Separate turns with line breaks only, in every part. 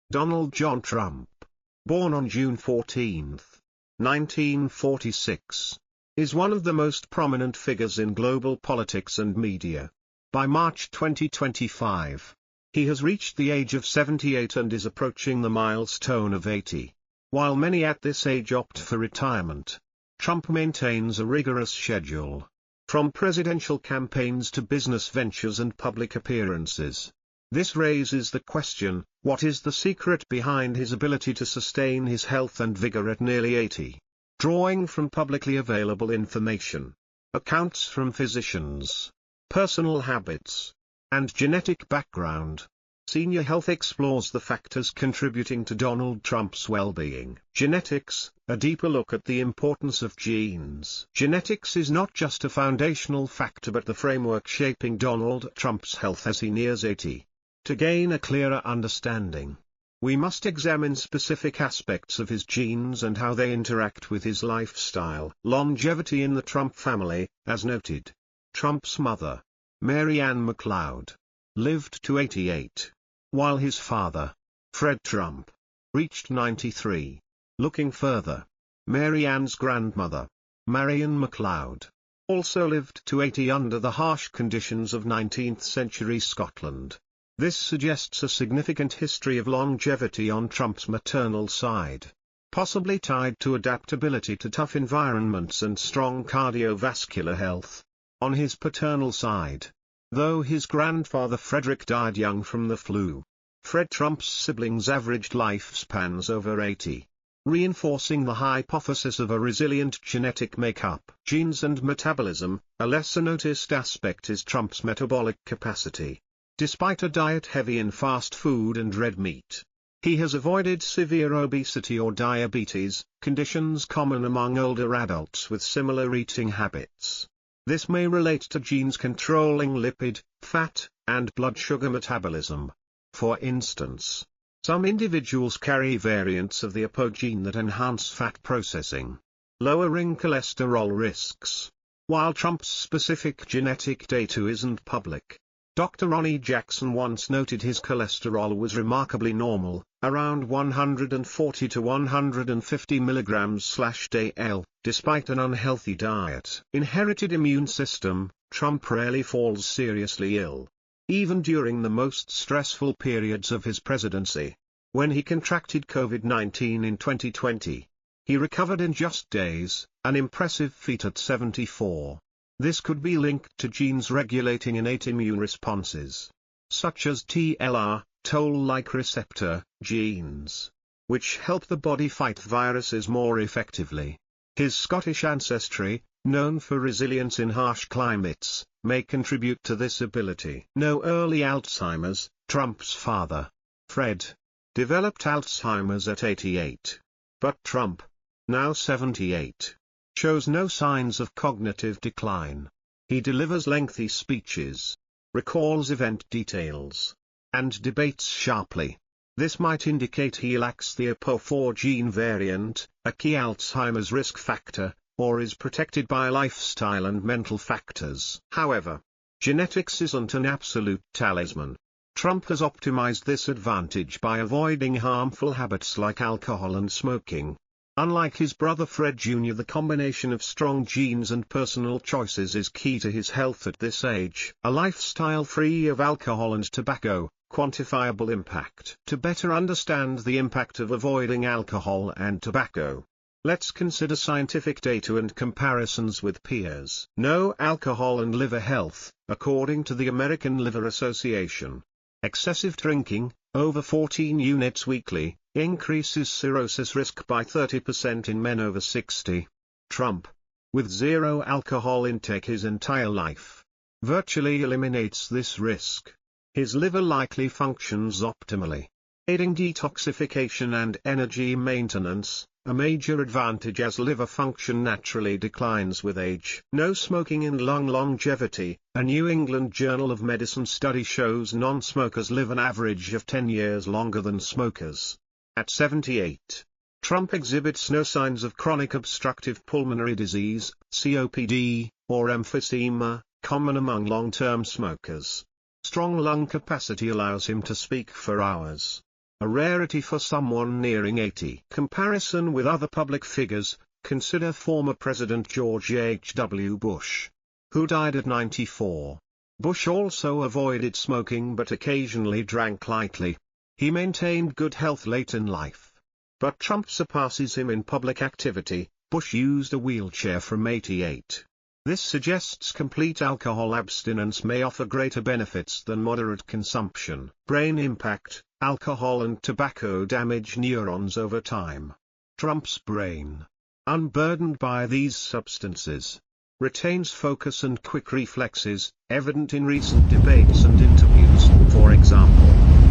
Donald John Trump, born on June 14, 1946, is one of the most prominent figures in global politics and media. By March 2025, he has reached the age of 78 and is approaching the milestone of 80. While many at this age opt for retirement, Trump maintains a rigorous schedule, from presidential campaigns to business ventures and public appearances. This raises the question, what is the secret behind his ability to sustain his health and vigor at nearly 80? Drawing from publicly available information, accounts from physicians, personal habits, and genetic background, Senior Health explores the factors contributing to Donald Trump's well-being. Genetics, a deeper look at the importance of genes. Genetics is not just a foundational factor but the framework shaping Donald Trump's health as he nears 80. To gain a clearer understanding, we must examine specific aspects of his genes and how they interact with his lifestyle. Longevity in the Trump family, as noted. Trump's mother, Mary Ann McLeod, lived to 88, while his father, Fred Trump, reached 93. Looking further, Mary Ann's grandmother, Marion McLeod, also lived to 80 under the harsh conditions of 19th-century Scotland. This suggests a significant history of longevity on Trump's maternal side, possibly tied to adaptability to tough environments and strong cardiovascular health. On his paternal side, though his grandfather Frederick died young from the flu, Fred Trump's siblings averaged lifespans over 80, reinforcing the hypothesis of a resilient genetic makeup. Genes and metabolism, a lesser-noticed aspect is Trump's metabolic capacity. Despite a diet heavy in fast food and red meat, he has avoided severe obesity or diabetes, conditions common among older adults with similar eating habits. This may relate to genes controlling lipid, fat, and blood sugar metabolism. For instance, some individuals carry variants of the APO gene that enhance fat processing, lowering cholesterol risks. While Trump's specific genetic data isn't public, Dr. Ronnie Jackson once noted his cholesterol was remarkably normal, around 140 to 150 mg/dl, despite an unhealthy diet. Inherited immune system, Trump rarely falls seriously ill. Even during the most stressful periods of his presidency, when he contracted COVID-19 in 2020, he recovered in just days, an impressive feat at 74. This could be linked to genes regulating innate immune responses, such as TLR, toll-like receptor, genes, which help the body fight viruses more effectively. His Scottish ancestry, known for resilience in harsh climates, may contribute to this ability. No early Alzheimer's. Trump's father, Fred, developed Alzheimer's at 88. But Trump, now 78, shows no signs of cognitive decline. He delivers lengthy speeches, recalls event details, and debates sharply. This might indicate he lacks the APO4 gene variant, a key Alzheimer's risk factor, or is protected by lifestyle and mental factors. However, genetics isn't an absolute talisman. Trump has optimized this advantage by avoiding harmful habits like alcohol and smoking. Unlike his brother Fred Jr., the combination of strong genes and personal choices is key to his health at this age. A lifestyle free of alcohol and tobacco, quantifiable impact. To better understand the impact of avoiding alcohol and tobacco, let's consider scientific data and comparisons with peers. No alcohol and liver health. According to the American Liver Association, excessive drinking, over 14 units weekly, increases cirrhosis risk by 30% in men over 60. Trump, with zero alcohol intake his entire life, virtually eliminates this risk. His liver likely functions optimally, aiding detoxification and energy maintenance, a major advantage as liver function naturally declines with age. No smoking and lung longevity. A New England Journal of Medicine study shows non-smokers live an average of 10 years longer than smokers. At 78, Trump exhibits no signs of chronic obstructive pulmonary disease, COPD, or emphysema, common among long-term smokers. Strong lung capacity allows him to speak for hours, a rarity for someone nearing 80. Comparison with other public figures: consider former President George H.W. Bush, who died at 94. Bush also avoided smoking but occasionally drank lightly. He maintained good health late in life. But Trump surpasses him in public activity. Bush used a wheelchair from 88. This suggests complete alcohol abstinence may offer greater benefits than moderate consumption. Brain impact: alcohol and tobacco damage neurons over time. Trump's brain, unburdened by these substances, retains focus and quick reflexes, evident in recent debates and interviews. For example,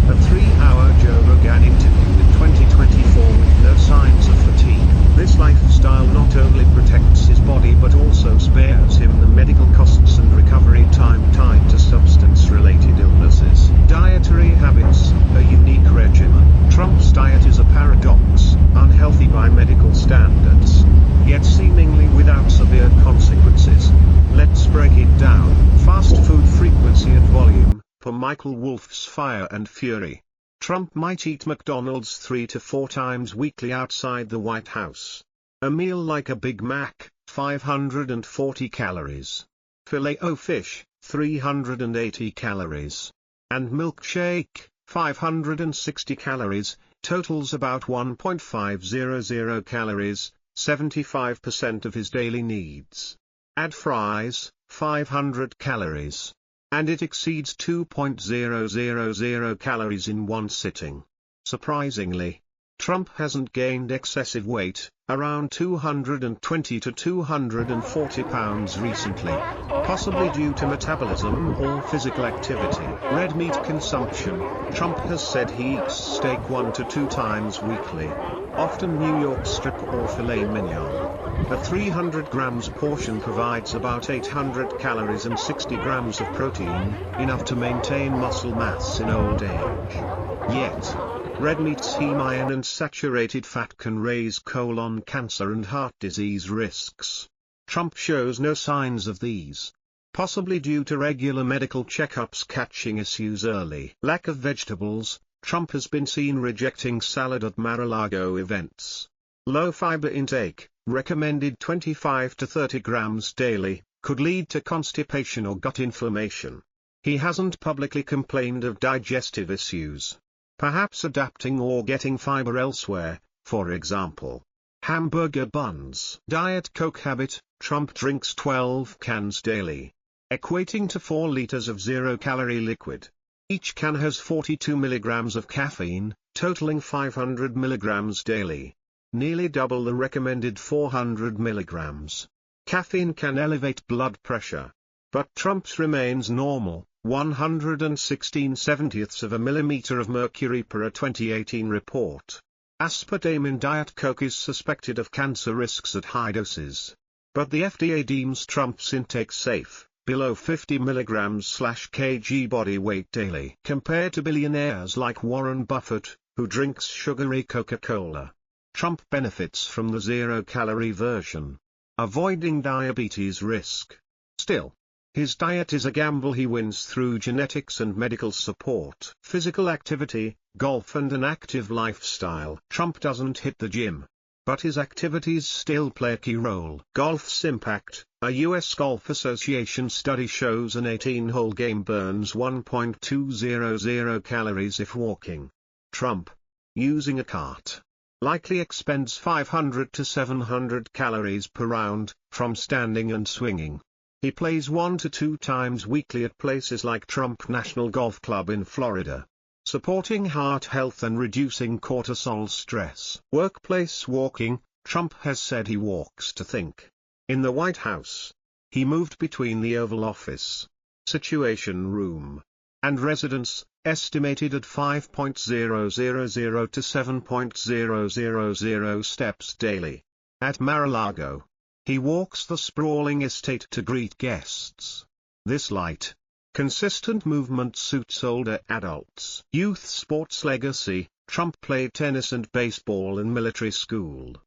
a 3-hour Joe Rogan interview in 2024 with no signs of fatigue. This lifestyle not only protects his body but also spares him the medical costs and recovery time tied to substance-related illnesses. Dietary habits: a unique regimen. Trump's diet is a paradox, unhealthy by medical standards, yet seemingly without severe consequences. Let's break it down. Fast food frequency and volume. Per Michael Wolff's Fire and Fury, Trump might eat McDonald's 3 to 4 times weekly outside the White House. A meal like a Big Mac, 540 calories. Filet-O-Fish, 380 calories. And milkshake, 560 calories, totals about 1.500 calories, 75% of his daily needs. Add fries, 500 calories. And it exceeds 2.000 calories in one sitting. Surprisingly, Trump hasn't gained excessive weight, around 220 to 240 pounds recently, possibly due to metabolism or physical activity. Red meat consumption: Trump has said he eats steak 1 to 2 times weekly, often New York strip or filet mignon. A 300 grams portion provides about 800 calories and 60 grams of protein, enough to maintain muscle mass in old age. Yet, red meat's heme iron and saturated fat can raise colon cancer and heart disease risks. Trump shows no signs of these, possibly due to regular medical checkups catching issues early. Lack of vegetables: Trump has been seen rejecting salad at Mar-a-Lago events. Low fiber intake, recommended 25 to 30 grams daily, could lead to constipation or gut inflammation. He hasn't publicly complained of digestive issues, perhaps adapting or getting fiber elsewhere, for example, hamburger buns. Diet Coke habit: Trump drinks 12 cans daily, equating to 4 liters of zero-calorie liquid. Each can has 42 milligrams of caffeine, totaling 500 milligrams daily, nearly double the recommended 400 milligrams. Caffeine can elevate blood pressure, but Trump's remains normal, 116/70ths of a millimeter of mercury per a 2018 report. Aspartame in Diet Coke is suspected of cancer risks at high doses, but the FDA deems Trump's intake safe, below 50 milligrams/kg body weight daily. Compared to billionaires like Warren Buffett, who drinks sugary Coca-Cola, Trump benefits from the zero-calorie version, avoiding diabetes risk. Still, his diet is a gamble he wins through genetics and medical support. Physical activity: golf and an active lifestyle. Trump doesn't hit the gym, but his activities still play a key role. Golf's impact: a U.S. Golf Association study shows an 18-hole game burns 1.200 calories if walking. Trump, using a cart, likely expends 500 to 700 calories per round, from standing and swinging. He plays 1 to 2 times weekly at places like Trump National Golf Club in Florida, supporting heart health and reducing cortisol stress. Workplace walking: Trump has said he walks to think. In the White House, he moved between the Oval Office, Situation Room, and residence, estimated at 5.000 to 7.000 steps daily. At Mar-a-Lago, he walks the sprawling estate to greet guests. This light, consistent movement suits older adults. Youth sports legacy: Trump played tennis and baseball in military school,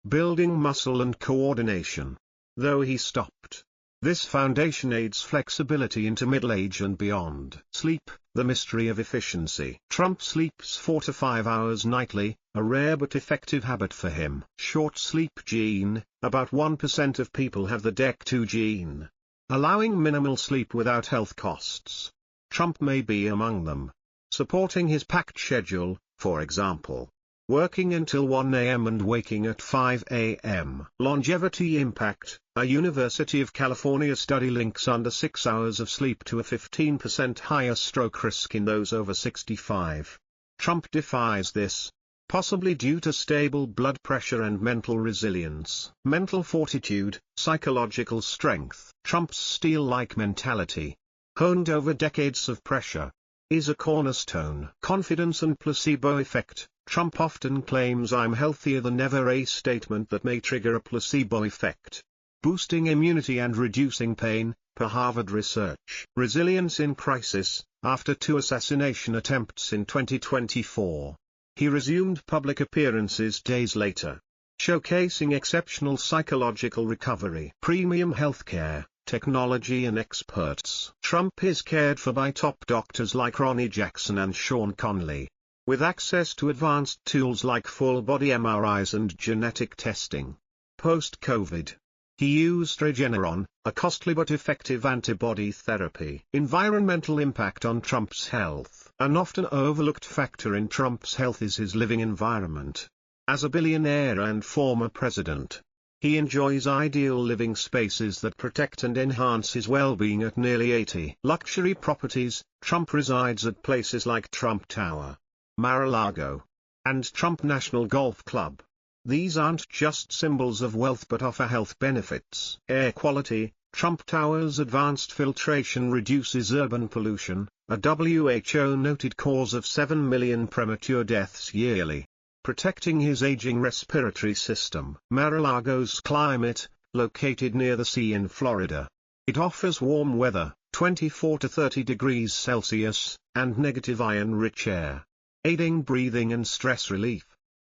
building muscle and coordination. Though he stopped, this foundation aids flexibility into middle age and beyond. Sleep: The mystery of efficiency. Trump sleeps 4 to 5 hours nightly, a rare but effective habit for him. Short sleep gene. About 1% of people have the DEC2 gene, allowing minimal sleep without health costs. Trump may be among them. Supporting his packed schedule, for example, working until 1 a.m. and waking at 5 a.m. Longevity impact. A University of California study links under 6 hours of sleep to a 15% higher stroke risk in those over 65. Trump defies this, possibly due to stable blood pressure and mental resilience. Mental fortitude, psychological strength. Trump's steel-like mentality, honed over decades of pressure, is a cornerstone. Confidence and placebo effect. Trump often claims "I'm healthier than ever," a statement that may trigger a placebo effect, boosting immunity and reducing pain, per Harvard research. Resilience in crisis. After 2 assassination attempts in 2024, he resumed public appearances days later, showcasing exceptional psychological recovery. Premium healthcare, technology and experts. Trump is cared for by top doctors like Ronnie Jackson and Sean Conley, with access to advanced tools like full-body MRIs and genetic testing. Post-COVID, he used Regeneron, a costly but effective antibody therapy. Environmental impact on Trump's health. An often overlooked factor in Trump's health is his living environment. As a billionaire and former president, he enjoys ideal living spaces that protect and enhance his well-being at nearly 80. Luxury properties. Trump resides at places like Trump Tower, Mar-a-Lago, and Trump National Golf Club. These aren't just symbols of wealth but offer health benefits. Air quality. Trump Tower's advanced filtration reduces urban pollution, a WHO-noted cause of 7 million premature deaths yearly, protecting his aging respiratory system. Mar-a-Lago's climate, located near the sea in Florida. It offers warm weather, 24 to 30 degrees Celsius, and negative iron-rich air, aiding breathing and stress relief.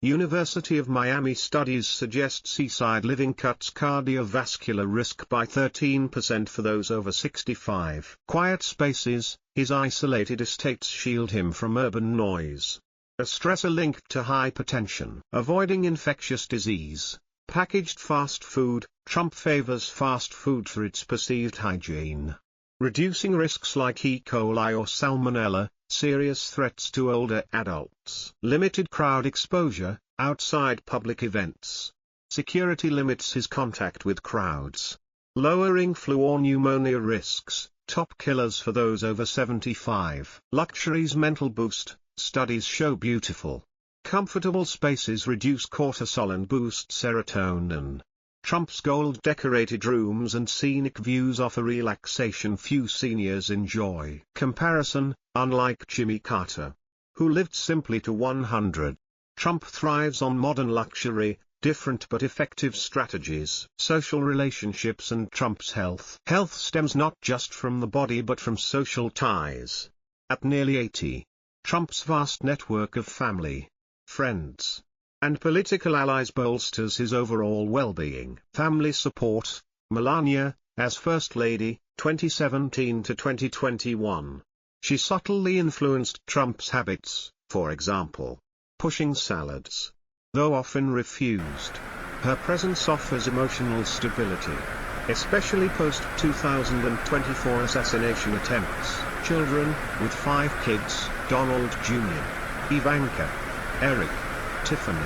University of Miami studies suggest seaside living cuts cardiovascular risk by 13% for those over 65. Quiet spaces. His isolated estates shield him from urban noise, a stressor linked to hypertension. Avoiding infectious disease. Packaged fast food. Trump favors fast food for its perceived hygiene, reducing risks like E. coli or salmonella, serious threats to older adults. Limited crowd exposure. Outside public events, security limits his contact with crowds, lowering flu or pneumonia risks. Top killers for those over 75. Luxury's mental boost. Studies show beautiful, comfortable spaces reduce cortisol and boost serotonin. Trump's gold-decorated rooms and scenic views offer relaxation few seniors enjoy. Comparison. Unlike Jimmy Carter, who lived simply to 100, Trump thrives on modern luxury, different but effective strategies. Social relationships and Trump's health. Health stems not just from the body but from social ties. At nearly 80, Trump's vast network of family, friends, and political allies bolsters his overall well-being. Family support. Melania, as First Lady, 2017 to 2021. She subtly influenced Trump's habits, for example, pushing salads, though often refused. Her presence offers emotional stability, especially post-2024 assassination attempts. Children, with 5 kids, Donald Jr., Ivanka, Eric, Tiffany,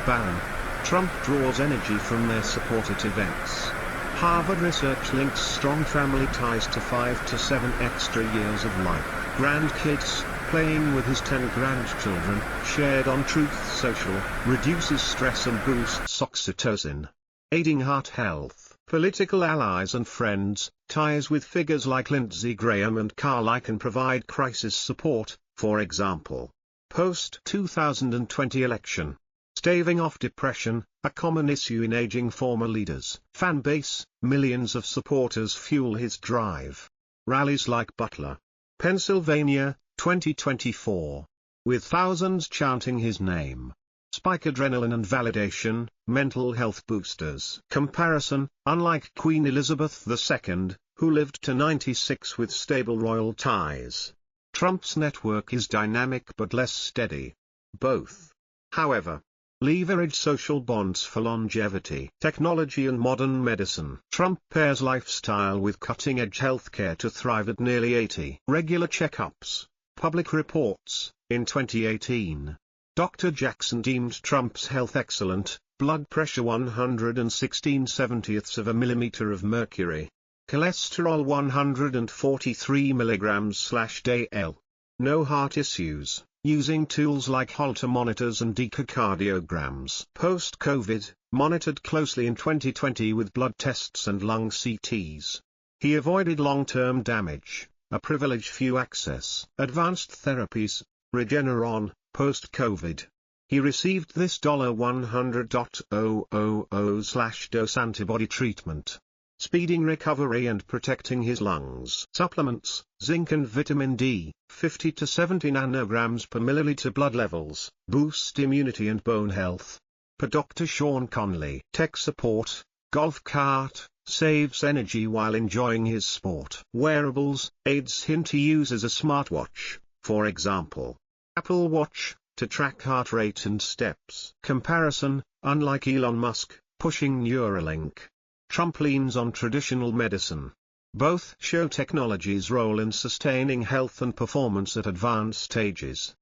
Barron. Trump draws energy from their support at events. Harvard research links strong family ties to 5 to 7 extra years of life. Grandkids, playing with his 10 grandchildren, shared on Truth Social, reduces stress and boosts oxytocin, aiding heart health. Political allies and friends. Ties with figures like Lindsey Graham and Carl Icahn provide crisis support, for example, post-2020 election. Staving off depression, a common issue in aging former leaders. Fan base. Millions of supporters fuel his drive. Rallies like Butler, Pennsylvania, 2024, with thousands chanting his name. Spike adrenaline and validation. Mental health boosters. Comparison. Unlike Queen Elizabeth II, who lived to 96 with stable royal ties, Trump's network is dynamic but less steady. Both, however, leverage social bonds for longevity. Technology and modern medicine. Trump pairs lifestyle with cutting-edge healthcare to thrive at nearly 80. Regular checkups. Public reports. In 2018, Dr. Jackson deemed Trump's health excellent: blood pressure 116/70 of a millimeter of mercury. Cholesterol 143 mg/dl. No heart issues, using tools like Holter monitors and echocardiograms. Post-COVID, monitored closely in 2020 with blood tests and lung CTs. He avoided long-term damage, a privilege few access. Advanced therapies. Regeneron, post-COVID. He received this $100,000/dose antibody treatment, speeding recovery and protecting his lungs. Supplements. Zinc and vitamin D, 50 to 70 nanograms per milliliter. Blood levels, boost immunity and bone health. Per Dr. Sean Conley. Tech support. Golf cart, saves energy while enjoying his sport. Wearables, aids him to use as a smartwatch, for example, Apple Watch, to track heart rate and steps. Comparison. Unlike Elon Musk, pushing Neuralink, Trump leans on traditional medicine. Both show technology's role in sustaining health and performance at advanced stages.